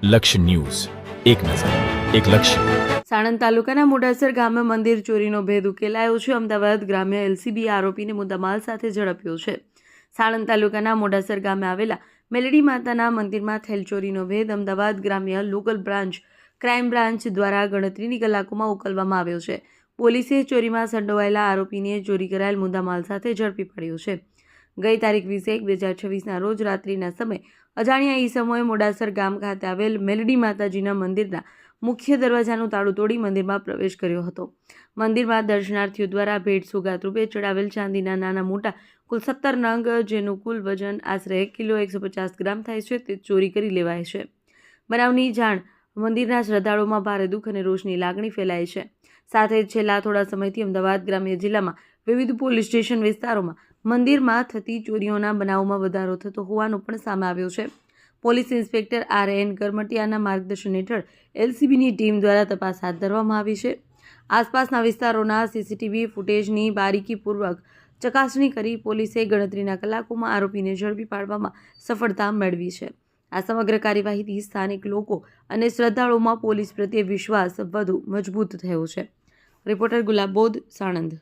લક્ષ્ય ન્યૂઝ, એક નજર, એક લક્ષ્ય. સાણંદ તાલુકાના મોડાસર ગામે મંદિર ચોરીનો ભેદ ઉકેલાયો છે. અમદાવાદ ગ્રામ્ય એલસીબીએ આરોપીને મુદ્દામાલ સાથે ઝડપ્યો છે. સાણંદ તાલુકાના મોડાસર ગામે આવેલા મેલડી માતાના મંદિરમાં થયેલ ચોરીનો ભેદ અમદાવાદ ગ્રામ્ય લોકલ બ્રાન્ચ ક્રાઇમ બ્રાન્ચ દ્વારા ગણતરીની કલાકોમાં ઉકેલવામાં આવ્યો છે. પોલીસે ચોરીમાં સંડોવાયેલા આરોપીને ચોરી કરાયેલ મુદ્દામાલ સાથે ઝડપી પાડ્યો છે. ગઈ તારીખ 20/1/2024ના રોજ રાત્રિના સમયે અજાણ્યા ઈસમોએ મોડાસર ગામ ખાતે આવેલ મેલડી માતાજીના મંદિરના મુખ્ય દરવાજાનું તાળું તોડી મંદિરમાં પ્રવેશ કર્યો હતો. મંદિરમાં દર્શનાર્થીઓ દ્વારા ભેટ સોગાત રૂપે ચડાવેલ ચાંદીના નાના મોટા કુલ 17 નંગ, જેનું કુલ વજન આશરે 1 કિલો 150 ગ્રામ થાય છે, તે ચોરી કરી લેવાય છે. બનાવની જાણ મંદિરના શ્રદ્ધાળુઓમાં ભારે દુઃખ અને રોષની લાગણી ફેલાય છે. સાથે જ છેલ્લા થોડા સમયથી અમદાવાદ ગ્રામ્ય જિલ્લામાં વિવિધ પોલીસ સ્ટેશન વિસ્તારોમાં મંદિરમાં થતી ચોરીઓના બનાવોમાં વધારો થતો હોવાનું પણ સામે આવ્યું છે. પોલીસ ઇન્સ્પેક્ટર RN કરમટિયાના માર્ગદર્શન હેઠળ એલસીબીની ટીમ દ્વારા તપાસ હાથ ધરવામાં આવી છે. આસપાસના વિસ્તારોના સીસીટીવી ફૂટેજની બારીકીપૂર્વક ચકાસણી કરી પોલીસે ગણતરીના કલાકોમાં આરોપીને ઝડપી પાડવામાં સફળતા મેળવી છે. આ સમગ્ર કાર્યવાહીથી સ્થાનિક લોકો અને શ્રદ્ધાળુઓમાં પોલીસ પ્રત્યે વિશ્વાસ વધુ મજબૂત થયો છે. રિપોર્ટર ગુલાબોદ, સાણંદ.